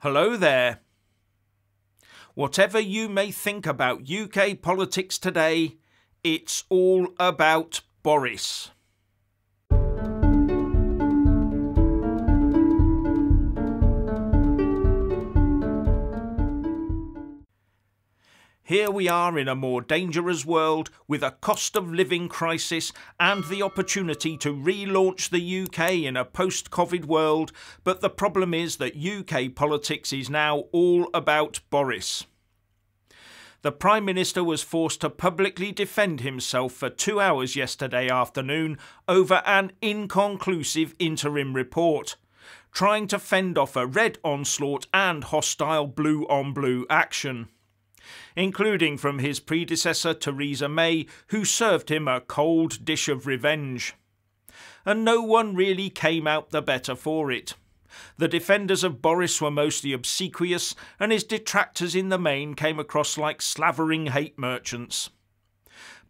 Hello there. Whatever you may think about UK politics today, it's all about Boris. Here we are in a more dangerous world with a cost of living crisis and the opportunity to relaunch the UK in a post-Covid world, but the problem is that UK politics is now all about Boris. The Prime Minister was forced to publicly defend himself for 2 hours yesterday afternoon over an inconclusive interim report, trying to fend off a red onslaught and hostile blue-on-blue action, including from his predecessor Theresa May, who served him a cold dish of revenge. And no one really came out the better for it. The defenders of Boris were mostly obsequious, and his detractors in the main came across like slavering hate merchants.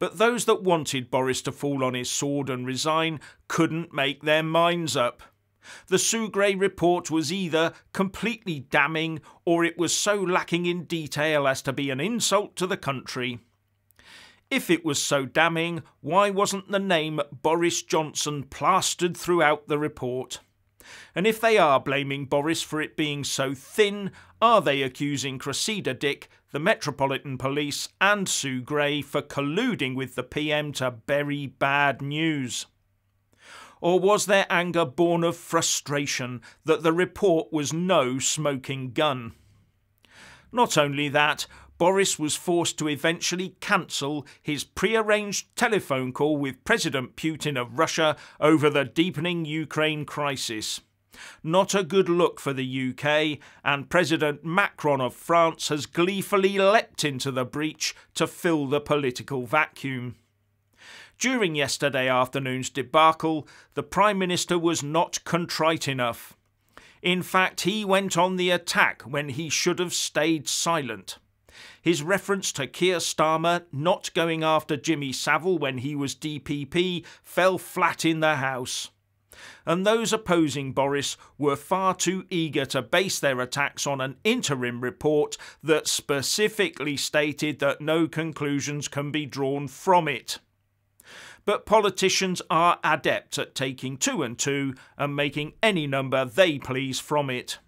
But those that wanted Boris to fall on his sword and resign couldn't make their minds up. The Sugray report was either completely damning or it was so lacking in detail as to be an insult to the country. If it was so damning, why wasn't the name Boris Johnson plastered throughout the report? And if they are blaming Boris for it being so thin, are they accusing Cressida Dick, the Metropolitan Police and Sugray for colluding with the PM to bury bad news? Or was their anger born of frustration that the report was no smoking gun? Not only that, Boris was forced to eventually cancel his pre-arranged telephone call with President Putin of Russia over the deepening Ukraine crisis. Not a good look for the UK, and President Macron of France has gleefully leapt into the breach to fill the political vacuum. During yesterday afternoon's debacle, the Prime Minister was not contrite enough. In fact, he went on the attack when he should have stayed silent. His reference to Keir Starmer not going after Jimmy Savile when he was DPP fell flat in the House. And those opposing Boris were far too eager to base their attacks on an interim report that specifically stated that no conclusions can be drawn from it. But politicians are adept at taking 2 and 2 and making any number they please from it.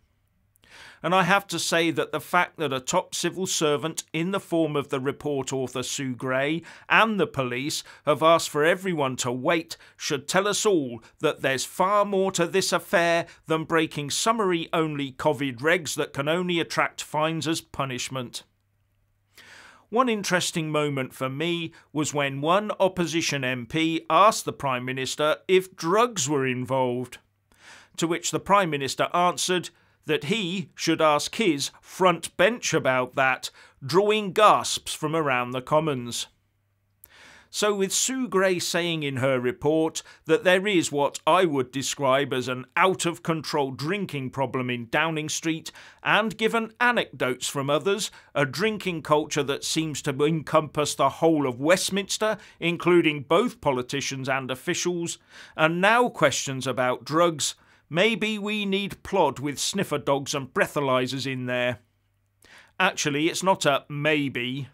And I have to say that the fact that a top civil servant in the form of the report author Sugray and the police have asked for everyone to wait should tell us all that there's far more to this affair than breaking summary-only Covid regs that can only attract fines as punishment. One interesting moment for me was when one opposition MP asked the Prime Minister if drugs were involved, to which the Prime Minister answered that he should ask his front bench about that, drawing gasps from around the Commons. So with Sugray saying in her report that there is what I would describe as an out-of-control drinking problem in Downing Street, and given anecdotes from others, a drinking culture that seems to encompass the whole of Westminster, including both politicians and officials, and now questions about drugs, maybe we need plod with sniffer dogs and breathalyzers in there. Actually, it's not a maybe.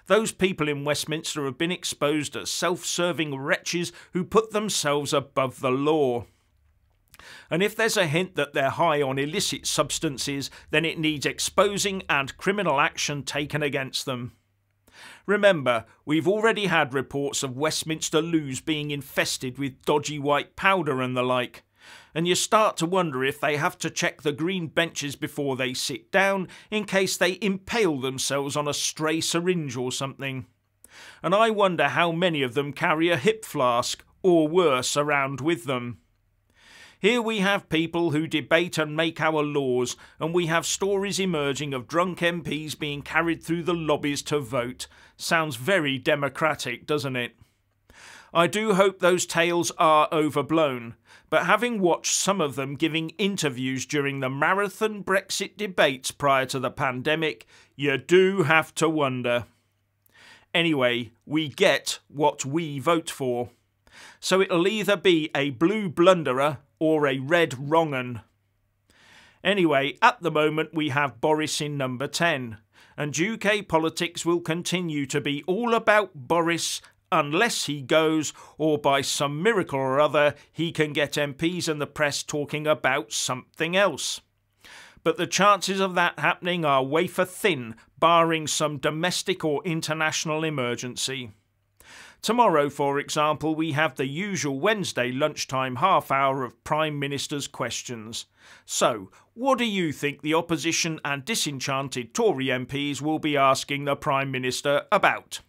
Those people in Westminster have been exposed as self-serving wretches who put themselves above the law. And if there's a hint that they're high on illicit substances, then it needs exposing and criminal action taken against them. Remember, we've already had reports of Westminster loos being infested with dodgy white powder and the like. And you start to wonder if they have to check the green benches before they sit down in case they impale themselves on a stray syringe or something. And I wonder how many of them carry a hip flask, or worse, around with them. Here we have people who debate and make our laws, and we have stories emerging of drunk MPs being carried through the lobbies to vote. Sounds very democratic, doesn't it? I do hope those tales are overblown, but having watched some of them giving interviews during the marathon Brexit debates prior to the pandemic, you do have to wonder. Anyway, we get what we vote for. So it'll either be a blue blunderer or a red wrong 'un. Anyway, at the moment we have Boris in number 10, and UK politics will continue to be all about Boris unless he goes, or by some miracle or other he can get MPs and the press talking about something else. But the chances of that happening are wafer thin, barring some domestic or international emergency. Tomorrow, for example, we have the usual Wednesday lunchtime half hour of Prime Minister's questions. So, what do you think the opposition and disenchanted Tory MPs will be asking the Prime Minister about?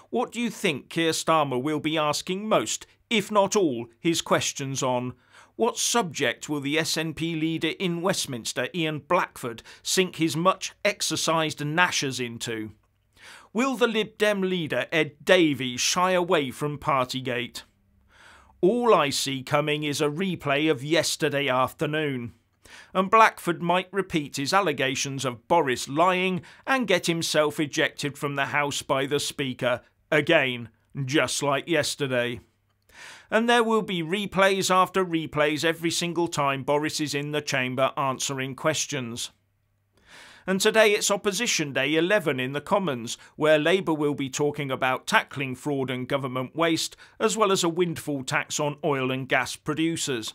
What do you think Keir Starmer will be asking most, if not all, his questions on? What subject will the SNP leader in Westminster, Ian Blackford, sink his much exercised gnashers into? Will the Lib Dem leader Ed Davies shy away from Partygate? All I see coming is a replay of yesterday afternoon, and Blackford might repeat his allegations of Boris lying and get himself ejected from the House by the Speaker, again, just like yesterday. And there will be replays after replays every single time Boris is in the chamber answering questions. And today it's Opposition Day 11 in the Commons, where Labour will be talking about tackling fraud and government waste, as well as a windfall tax on oil and gas producers.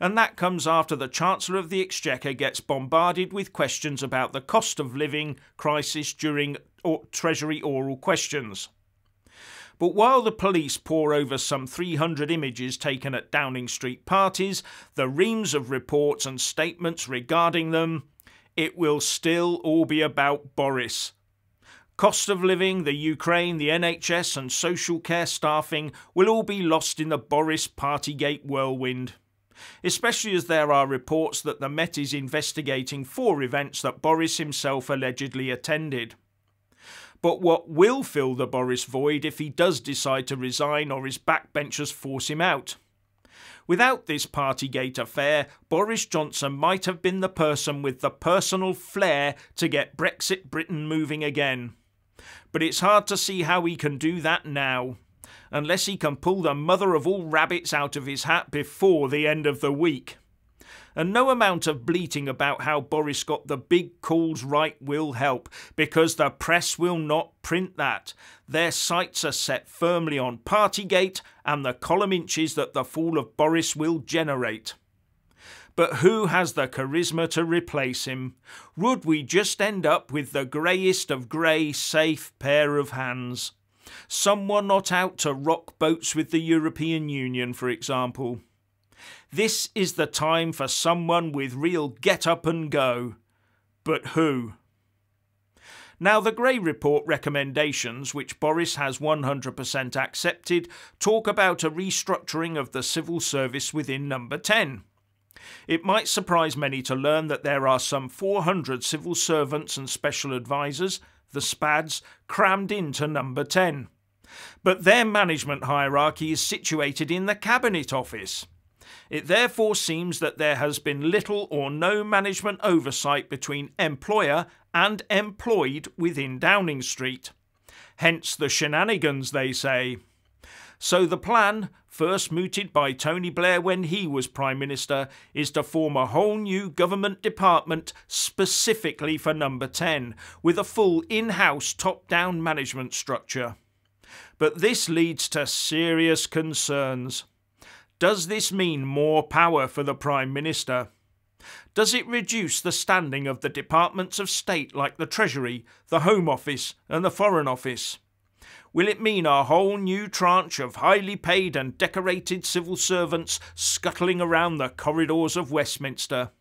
And that comes after the Chancellor of the Exchequer gets bombarded with questions about the cost of living crisis during Treasury oral questions. But while the police pore over some 300 images taken at Downing Street parties, the reams of reports and statements regarding them, it will still all be about Boris. Cost of living, the Ukraine, the NHS and social care staffing will all be lost in the Boris Partygate whirlwind. Especially as there are reports that the Met is investigating 4 events that Boris himself allegedly attended. But what will fill the Boris void if he does decide to resign or his backbenchers force him out? Without this Partygate affair, Boris Johnson might have been the person with the personal flair to get Brexit Britain moving again. But it's hard to see how he can do that now, unless he can pull the mother of all rabbits out of his hat before the end of the week. And no amount of bleating about how Boris got the big calls right will help, because the press will not print that. Their sights are set firmly on Partygate and the column inches that the fall of Boris will generate. But who has the charisma to replace him? Would we just end up with the greyest of grey, safe pair of hands? Someone not out to rock boats with the European Union, for example. This is the time for someone with real get up and go. But who? Now, the Gray Report recommendations, which Boris has 100% accepted, talk about a restructuring of the civil service within number 10. It might surprise many to learn that there are some 400 civil servants and special advisors, the SPADs, crammed into number 10. But their management hierarchy is situated in the Cabinet Office. It therefore seems that there has been little or no management oversight between employer and employed within Downing Street. Hence the shenanigans, they say. So the plan, first mooted by Tony Blair when he was Prime Minister, is to form a whole new government department specifically for number 10, with a full in-house top-down management structure. But this leads to serious concerns. Does this mean more power for the Prime Minister? Does it reduce the standing of the departments of state like the Treasury, the Home Office and the Foreign Office? Will it mean a whole new tranche of highly paid and decorated civil servants scuttling around the corridors of Westminster?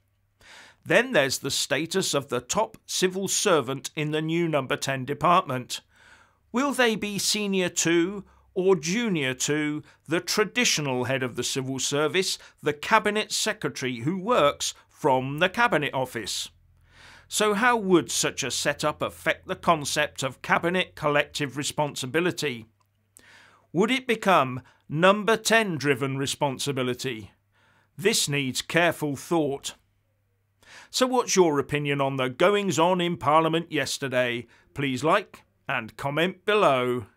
Then there's the status of the top civil servant in the new number 10 department. Will they be senior to or junior to the traditional head of the civil service, the Cabinet Secretary, who works from the Cabinet Office? So how would such a setup affect the concept of Cabinet collective responsibility? Would it become number 10 driven responsibility? This needs careful thought. So what's your opinion on the goings on in Parliament yesterday? Please like and comment below.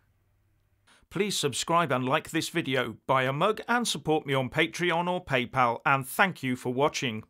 Please subscribe and like this video, buy a mug and support me on Patreon or PayPal, and thank you for watching.